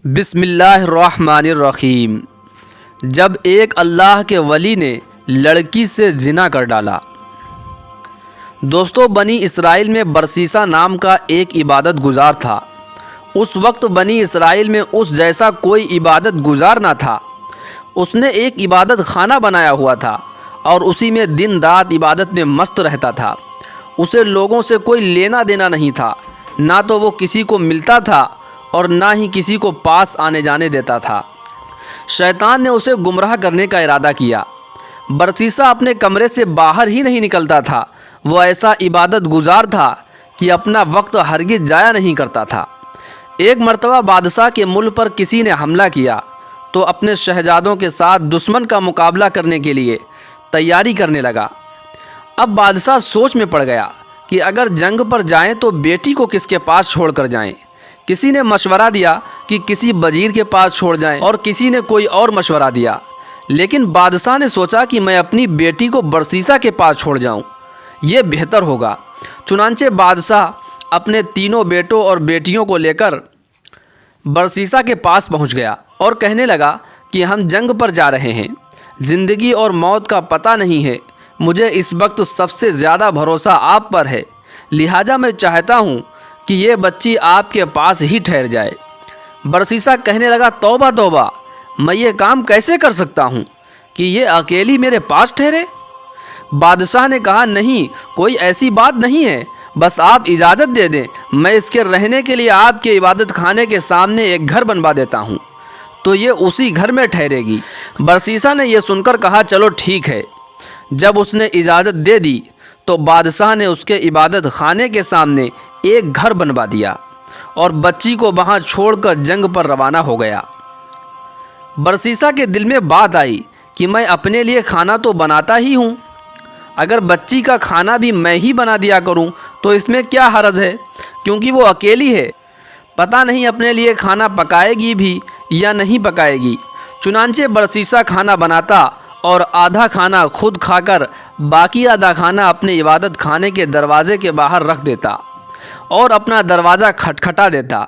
بسم اللہ الرحمن الرحیم۔ جب ایک اللہ کے ولی نے لڑکی سے زنا کر ڈالا۔ دوستو، بنی اسرائیل میں برسیسا نام کا ایک عبادت گزار تھا۔ اس وقت بنی اسرائیل میں اس جیسا کوئی عبادت گزار نہ تھا۔ اس نے ایک عبادت خانہ بنایا ہوا تھا اور اسی میں دن رات عبادت میں مست رہتا تھا۔ اسے لوگوں سے کوئی لینا دینا نہیں تھا، نہ تو وہ کسی کو ملتا تھا اور نہ ہی کسی کو پاس آنے جانے دیتا تھا۔ شیطان نے اسے گمراہ کرنے کا ارادہ کیا۔ برسیسا اپنے کمرے سے باہر ہی نہیں نکلتا تھا۔ وہ ایسا عبادت گزار تھا کہ اپنا وقت ہرگز ضائع نہیں کرتا تھا۔ ایک مرتبہ بادشاہ کے ملک پر کسی نے حملہ کیا تو اپنے شہزادوں کے ساتھ دشمن کا مقابلہ کرنے کے لیے تیاری کرنے لگا۔ اب بادشاہ سوچ میں پڑ گیا کہ اگر جنگ پر جائیں تو بیٹی کو کس کے پاس چھوڑ کر جائیں۔ کسی نے مشورہ دیا کہ کسی وزیر کے پاس چھوڑ جائیں اور کسی نے کوئی اور مشورہ دیا، لیکن بادشاہ نے سوچا کہ میں اپنی بیٹی کو برسیسا کے پاس چھوڑ جاؤں، یہ بہتر ہوگا۔ چنانچہ بادشاہ اپنے تینوں بیٹوں اور بیٹیوں کو لے کر برسیسا کے پاس پہنچ گیا اور کہنے لگا کہ ہم جنگ پر جا رہے ہیں، زندگی اور موت کا پتہ نہیں ہے، مجھے اس وقت سب سے زیادہ بھروسہ آپ پر ہے، لہٰذا میں چاہتا ہوں کہ یہ بچی آپ کے پاس ہی ٹھہر جائے۔ برسیسا کہنے لگا، توبہ توبہ، میں یہ کام کیسے کر سکتا ہوں کہ یہ اکیلی میرے پاس ٹھہرے؟ بادشاہ نے کہا، نہیں، کوئی ایسی بات نہیں ہے، بس آپ اجازت دے دیں، میں اس کے رہنے کے لیے آپ کے عبادت خانے کے سامنے ایک گھر بنوا دیتا ہوں، تو یہ اسی گھر میں ٹھہرے گی۔ برسیسا نے یہ سن کر کہا، چلو ٹھیک ہے۔ جب اس نے اجازت دے دی تو بادشاہ نے اس کے عبادت خانے کے سامنے ایک گھر بنوا دیا اور بچی کو وہاں چھوڑ کر جنگ پر روانہ ہو گیا۔ برسیسا کے دل میں بات آئی کہ میں اپنے لیے کھانا تو بناتا ہی ہوں، اگر بچی کا کھانا بھی میں ہی بنا دیا کروں تو اس میں کیا حرج ہے، کیونکہ وہ اکیلی ہے، پتہ نہیں اپنے لیے کھانا پکائے گی بھی یا نہیں پکائے گی۔ چنانچہ برسیسا کھانا بناتا اور آدھا کھانا خود کھا کر باقی آدھا کھانا اپنے عبادت خانے کے دروازے کے باہر رکھ دیتا اور اپنا دروازہ کھٹکھٹا دیتا۔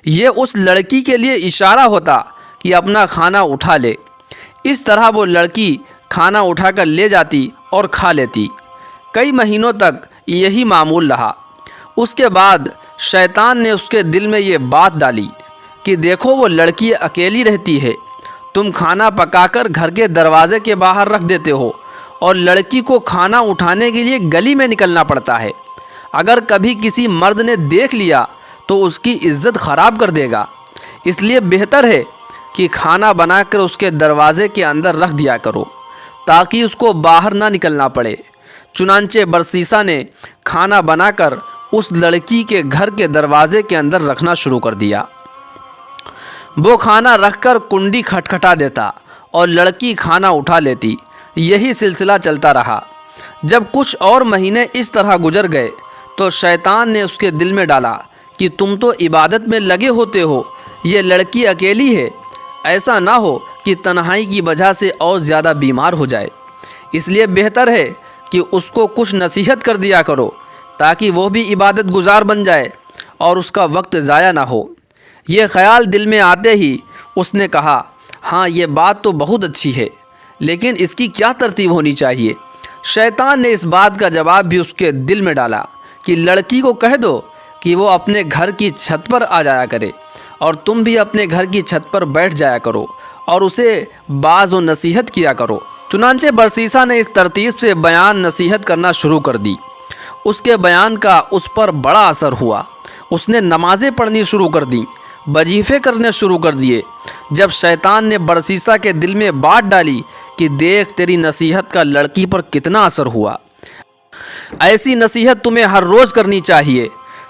یہ اس لڑکی کے لیے اشارہ ہوتا کہ اپنا کھانا اٹھا لے۔ اس طرح وہ لڑکی کھانا اٹھا کر لے جاتی اور کھا لیتی۔ کئی مہینوں تک یہی معمول رہا۔ اس کے بعد شیطان نے اس کے دل میں یہ بات ڈالی کہ دیکھو، وہ لڑکی اکیلی رہتی ہے، تم کھانا پکا کر گھر کے دروازے کے باہر رکھ دیتے ہو اور لڑکی کو کھانا اٹھانے کے لیے گلی میں نکلنا پڑتا ہے۔ اگر کبھی کسی مرد نے دیکھ لیا تو اس کی عزت خراب کر دے گا، اس لیے بہتر ہے کہ کھانا بنا کر اس کے دروازے کے اندر رکھ دیا کرو تاکہ اس کو باہر نہ نکلنا پڑے۔ چنانچہ برسیسا نے کھانا بنا کر اس لڑکی کے گھر کے دروازے کے اندر رکھنا شروع کر دیا۔ وہ کھانا رکھ کر کنڈی کھٹکھٹا دیتا اور لڑکی کھانا اٹھا لیتی۔ یہی سلسلہ چلتا رہا۔ جب کچھ اور مہینے اس طرح گزر گئے تو شیطان نے اس کے دل میں ڈالا کہ تم تو عبادت میں لگے ہوتے ہو، یہ لڑکی اکیلی ہے، ایسا نہ ہو کہ تنہائی کی وجہ سے اور زیادہ بیمار ہو جائے، اس لیے بہتر ہے کہ اس کو کچھ نصیحت کر دیا کرو تاکہ وہ بھی عبادت گزار بن جائے اور اس کا وقت ضائع نہ ہو۔ یہ خیال دل میں آتے ہی اس نے کہا، ہاں، یہ بات تو بہت اچھی ہے، لیکن اس کی کیا ترتیب ہونی چاہیے؟ شیطان نے اس بات کا جواب بھی اس کے دل میں ڈالا کہ لڑکی کو کہہ دو کہ وہ اپنے گھر کی چھت پر آ جایا کرے اور تم بھی اپنے گھر کی چھت پر بیٹھ جایا کرو اور اسے باز و نصیحت کیا کرو۔ چنانچہ برسیسا نے اس ترتیب سے بیان نصیحت کرنا شروع کر دی۔ اس کے بیان کا اس پر بڑا اثر ہوا۔ اس نے نمازیں پڑھنی شروع کر دیں، وظیفے کرنے شروع کر دیے۔ جب شیطان نے برسیسا کے دل میں بات ڈالی کہ دیکھ، تیری نصیحت کا لڑکی پر کتنا اثر ہوا، ایسی نصیحت تمہیں ہر روز کرنی چاہیے۔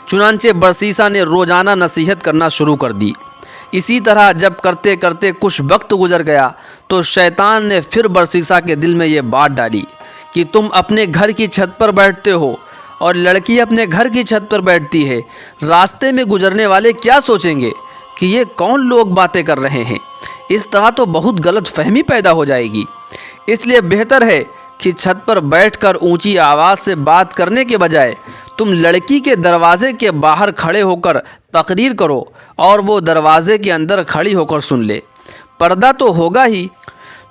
چنانچہ برسیسا نے روزانہ نصیحت کرنا شروع کر دی۔ اسی طرح جب کرتے کرتے کچھ وقت گزر گیا تو شیطان نے پھر برسیسا کے دل میں یہ بات ڈالی کہ تم اپنے گھر کی چھت پر بیٹھتے ہو اور لڑکی اپنے گھر کی چھت پر بیٹھتی ہے، راستے میں گزرنے والے کیا سوچیں گے کہ یہ کون لوگ باتیں کر رہے ہیں؟ اس طرح تو بہت غلط فہمی پیدا ہو جائے گی، اس لیے بہتر ہے कि छत पर बैठकर ऊंची आवाज़ से बात करने के बजाय तुम लड़की के दरवाजे के बाहर खड़े होकर तकरीर करो और वो दरवाजे के अंदर खड़ी होकर सुन ले। पर्दा तो होगा ही।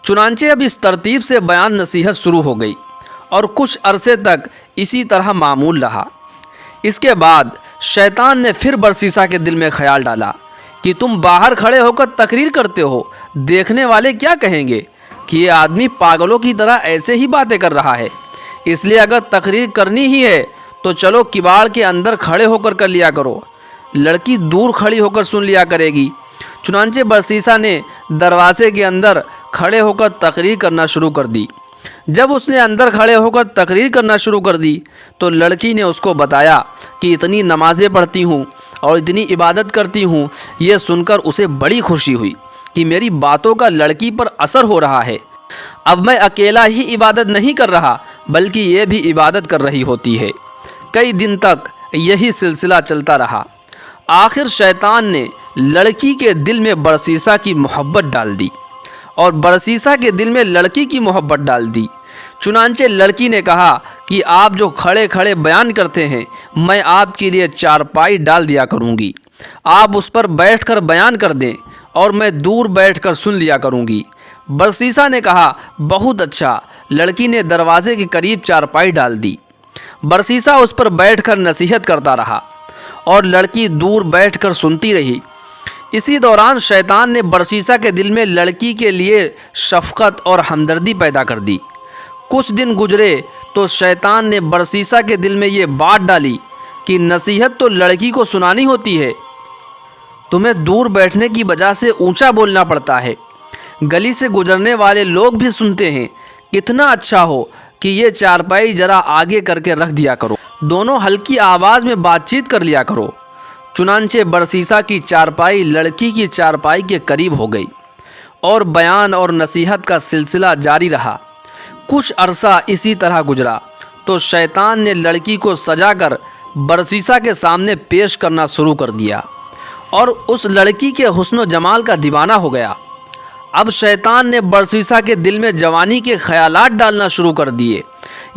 चुनांचे अब इस तरतीब से बयान नसीहत शुरू हो गई और कुछ अरसे तक इसी तरह मामूल रहा। इसके बाद शैतान ने फिर बरसीसा के दिल में ख्याल डाला कि तुम बाहर खड़े होकर तकरीर करते हो, देखने वाले क्या कहेंगे कि ये आदमी पागलों की तरह ऐसे ही बातें कर रहा है। इसलिए अगर तकरीर करनी ही है तो चलो किवाड़ के अंदर खड़े होकर कर लिया करो, लड़की दूर खड़ी होकर सुन लिया करेगी। चुनांचे बरसीसा ने दरवाजे के अंदर खड़े होकर तकरीर करना शुरू कर दी। जब उसने अंदर खड़े होकर तकरीर करना शुरू कर दी तो लड़की ने उसको बताया कि इतनी नमाज़ें पढ़ती हूँ और इतनी इबादत करती हूँ। ये सुनकर उसे बड़ी खुशी हुई कि मेरी बातों का लड़की पर असर हो रहा है। अब मैं अकेला ही इबादत नहीं कर रहा बल्कि ये भी इबादत कर रही होती है। कई दिन तक यही सिलसिला चलता रहा। आखिर शैतान ने लड़की के दिल में बरसीसा की मोहब्बत डाल दी और बरसीसा के दिल में लड़की की मोहब्बत डाल दी। चुनांचे लड़की ने कहा कि आप जो खड़े खड़े बयान करते हैं, मैं आपके लिए चारपाई डाल दिया करूंगी, आप उस पर बैठकर बयान कर दें और मैं दूर बैठकर सुन लिया करूंगी। बरसीसा ने कहा, बहुत अच्छा। लड़की ने दरवाजे के करीब चारपाई डाल दी। बरसीसा उस पर बैठकर नसीहत करता रहा और लड़की दूर बैठकर सुनती रही। इसी दौरान शैतान ने बरसीसा के दिल में लड़की के लिए शफ़क़त और हमदर्दी पैदा कर दी। कुछ दिन गुजरे तो शैतान ने बरसीसा के दिल में ये बात डाली कि नसीहत तो लड़की को सुनानी होती है, तुम्हें दूर बैठने की वजह से ऊंचा बोलना पड़ता है, गली से गुजरने वाले लोग भी सुनते हैं। कितना अच्छा हो कि ये चारपाई ज़रा आगे करके रख दिया करो, दोनों हल्की आवाज़ में बातचीत कर लिया करो। चुनांचे बरसीसा की चारपाई लड़की की चारपाई के करीब हो गई और बयान और नसीहत का सिलसिला जारी रहा। कुछ अरसा इसी तरह गुजरा तो शैतान ने लड़की को सजाकर बरसीसा के सामने पेश करना शुरू कर दिया और उस लड़की के हुस्न जमाल का दीवाना हो गया। अब शैतान ने बरसीसा के दिल में जवानी के ख्यालात डालना शुरू कर दिए,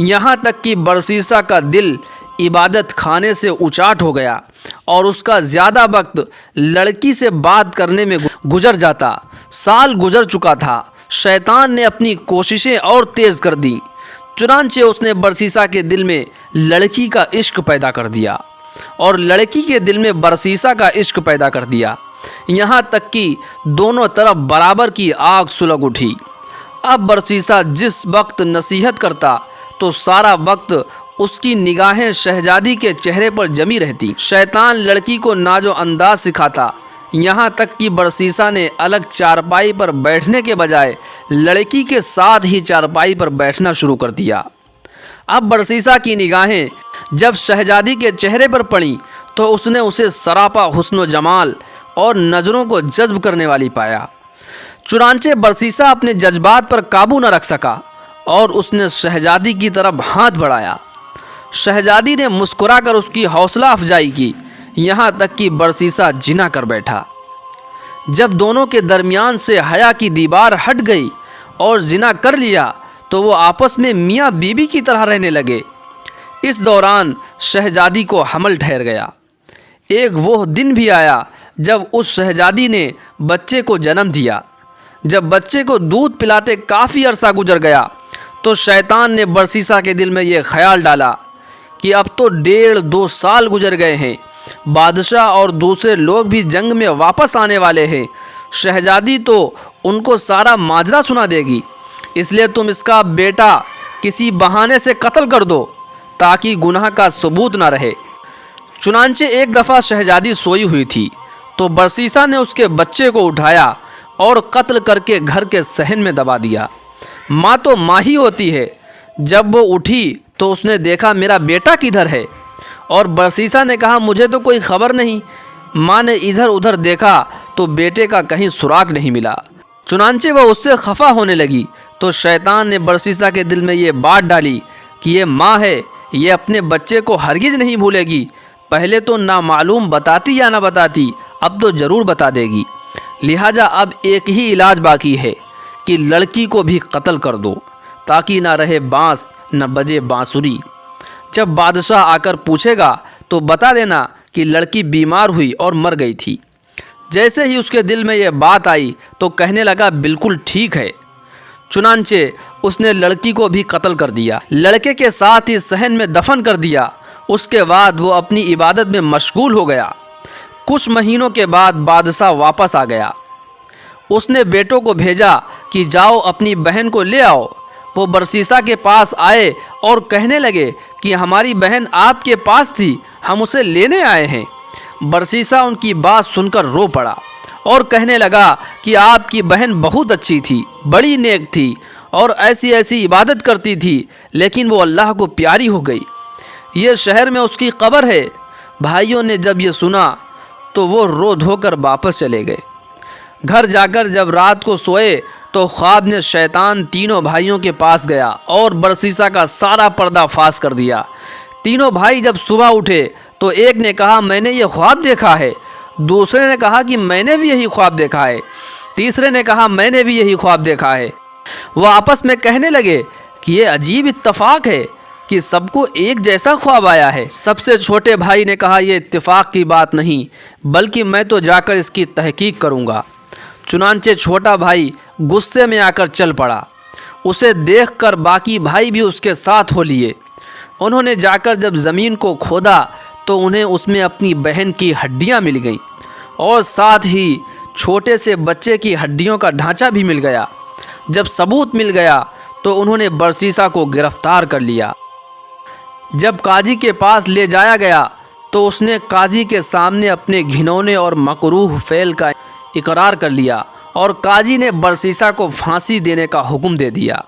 यहाँ तक कि बरसीसा का दिल इबादत खाने से उचाट हो गया और उसका ज़्यादा वक्त लड़की से बात करने में गुजर जाता। साल गुजर चुका था। शैतान ने अपनी कोशिशें और तेज़ कर दी। चुनांचे उसने बरसीसा के दिल में लड़की का इश्क पैदा कर दिया और लड़की के दिल में बरसीसा का इश्क पैदा कर दिया, यहाँ तक कि दोनों तरफ बराबर की आग सुलग उठी। अब बरसीसा जिस वक्त नसीहत करता तो सारा वक्त उसकी निगाहें शहजादी के चेहरे पर जमी रहती। शैतान लड़की को नाजो अंदाज सिखाता, यहाँ तक कि बरसीसा ने अलग चारपाई पर बैठने के बजाय लड़की के साथ ही चारपाई पर बैठना शुरू कर दिया। अब बरसीसा की निगाहें जब शहजादी के चेहरे पर पड़ी तो उसने उसे सरापा हुस्न जमाल और नज़रों को जज्ब करने वाली पाया। चुनांचे बरसीसा अपने जज्बात पर काबू न रख सका और उसने शहजादी की तरफ हाथ बढ़ाया। शहजादी ने मुस्कुराकर उसकी हौसला अफजाई की, यहाँ तक कि बरसीसा जिना कर बैठा। जब दोनों के दरमियान से हया की दीवार हट गई और जिना कर लिया तो वो आपस में मियाँ बीबी की तरह रहने लगे। इस दौरान शहजादी को हमल ठहर गया। एक वो दिन भी आया जब उस शहजादी ने बच्चे को जन्म दिया। जब बच्चे को दूध पिलाते काफ़ी अरसा गुजर गया तो शैतान ने बरसीसा के दिल में ये ख्याल डाला कि अब तो 1.5-2 साल गुजर गए हैं, बादशाह और दूसरे लोग भी जंग में वापस आने वाले हैं, शहजादी तो उनको सारा माजरा सुना देगी, इसलिए तुम इसका बेटा किसी बहाने से कत्ल कर दो ताकि गुनाह का सबूत ना रहे। चुनांचे एक दफ़ा शहजादी सोई हुई थी तो बरसीसा ने उसके बच्चे को उठाया और कत्ल करके घर के सहन में दबा दिया। माँ तो माँ ही होती है। जब वो उठी तो उसने देखा मेरा बेटा किधर है, और बरसीसा ने कहा मुझे तो कोई खबर नहीं। माँ ने इधर उधर देखा तो बेटे का कहीं सुराग नहीं मिला। चुनांचे वह उससे खफा होने लगी तो शैतान ने बरसीसा के दिल में ये बात डाली कि ये माँ है, ये अपने बच्चे को हरगिज़ नहीं भूलेगी। पहले तो नामालूम बताती या ना बताती, अब तो ज़रूर बता देगी। लिहाजा अब एक ही इलाज बाकी है कि लड़की को भी कत्ल कर दो ताकि ना रहे बांस न बजे बांसुरी। जब बादशाह आकर पूछेगा तो बता देना कि लड़की बीमार हुई और मर गई थी। जैसे ही उसके दिल में यह बात आई तो कहने लगा बिल्कुल ठीक है। चुनांचे उसने लड़की को भी कत्ल कर दिया, लड़के के साथ ही सहन में दफन कर दिया। उसके बाद वो अपनी इबादत में मशगूल हो गया। कुछ महीनों के बाद बादशाह वापस आ गया। उसने बेटों को भेजा कि जाओ अपनी बहन को ले आओ। वो बरसीसा के पास आए और कहने लगे कि हमारी बहन आपके पास थी, हम उसे लेने आए हैं। बरसीसा उनकी बात सुनकर रो पड़ा और कहने लगा कि आपकी बहन बहुत अच्छी थी, बड़ी नेक थी और ऐसी ऐसी इबादत करती थी, लेकिन वो अल्लाह को प्यारी हो गई। ये शहर में उसकी कब्र है। भाइयों ने जब ये सुना तो वो रो धोकर वापस चले गए। घर जाकर जब रात को सोए तो ख्वाब में शैतान तीनों भाइयों के पास गया और बरसीसा का सारा पर्दा फाश कर दिया। तीनों भाई जब सुबह उठे तो एक ने कहा मैंने ये ख्वाब देखा है, दूसरे ने कहा कि मैंने भी यही ख्वाब देखा है, तीसरे ने कहा मैंने भी यही ख्वाब देखा है। वो आपस में कहने लगे कि ये अजीब इत्तेफाक है कि सबको एक जैसा ख्वाब आया है। सबसे छोटे भाई ने कहा ये इत्तेफाक की बात नहीं, बल्कि मैं तो जाकर इसकी तहकीक करूँगा। चुनांचे छोटा भाई गुस्से में आकर चल पड़ा। उसे देखकर बाकी भाई भी उसके साथ हो लिए। उन्होंने जाकर जब ज़मीन को खोदा तो उन्हें उसमें अपनी बहन की हड्डियां मिल गईं और साथ ही छोटे से बच्चे की हड्डियों का ढांचा भी मिल गया। जब सबूत मिल गया तो उन्होंने बरसीसा को गिरफ्तार कर लिया। जब काजी के पास ले जाया गया तो उसने काजी के सामने अपने घिनौने और मकरूह फ़ेल का इकरार कर लिया और काजी ने बरसीसा को फांसी देने का हुक्म दे दिया।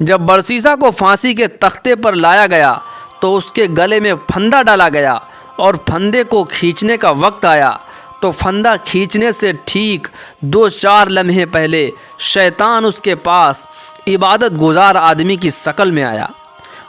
जब बरसीसा को फांसी के तख्ते पर लाया गया तो उसके गले में फंदा डाला गया और फंदे को खींचने का वक्त आया तो फंदा खींचने से ठीक 2-4 लम्हे पहले शैतान उसके पास इबादत गुजार आदमी की शक्ल में आया।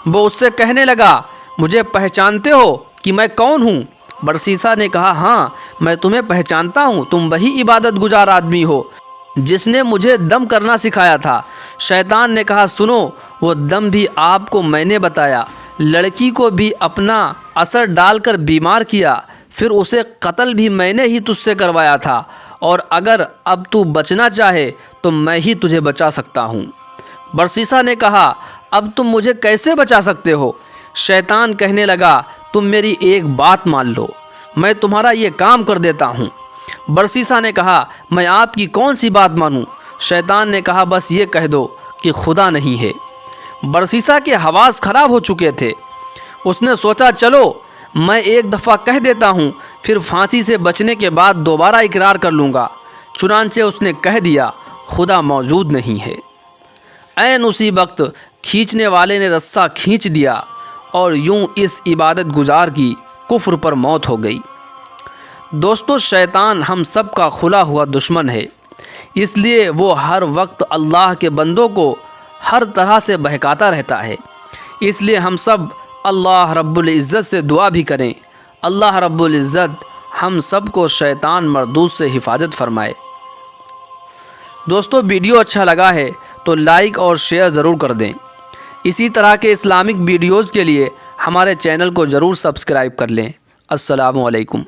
वो उससे कहने लगा मुझे पहचानते हो कि मैं कौन हूँ? बरसीसा ने कहा हाँ मैं तुम्हें पहचानता हूँ, तुम वही इबादत गुजार आदमी हो जिसने मुझे दम करना सिखाया था। शैतान ने कहा सुनो, वो दम भी आपको मैंने बताया, लड़की को भी अपना असर डालकर बीमार किया, फिर उसे कत्ल भी मैंने ही तुझसे करवाया था, और अगर अब तू बचना चाहे तो मैं ही तुझे बचा सकता हूँ। बरसीसा ने कहा अब तुम मुझे कैसे बचा सकते हो? शैतान कहने लगा तुम मेरी एक बात मान लो, मैं तुम्हारा ये काम कर देता हूँ। बरसीसा ने कहा मैं आपकी कौन सी बात मानूँ? शैतान ने कहा बस ये कह दो कि खुदा नहीं है। बरसीसा के हवास ख़राब हो चुके थे। उसने सोचा चलो मैं एक दफ़ा कह देता हूँ, फिर फांसी से बचने के बाद दोबारा इकरार कर लूँगा। चुनांचे उसने कह दिया खुदा मौजूद नहीं है। ऐन उसी वक्त खींचने वाले ने रस्सा खींच दिया और यूं इस इबादत गुजार की कुफ्र पर मौत हो गई। दोस्तों, शैतान हम सब का खुला हुआ दुश्मन है, इसलिए वो हर वक्त अल्लाह के बंदों को हर तरह से बहकाता रहता है। इसलिए हम सब अल्लाह रब्बुल इज़्ज़त से दुआ भी करें, अल्लाह रब्बुल इज़्ज़त हम सब को शैतान मरदूद से हिफाजत फरमाए। दोस्तों, वीडियो अच्छा लगा है तो लाइक और शेयर ज़रूर कर दें। इसी तरह के इस्लामिक वीडियोज़ के लिए हमारे चैनल को ज़रूर सब्सक्राइब कर लें। अस्सलामु अलैकुम।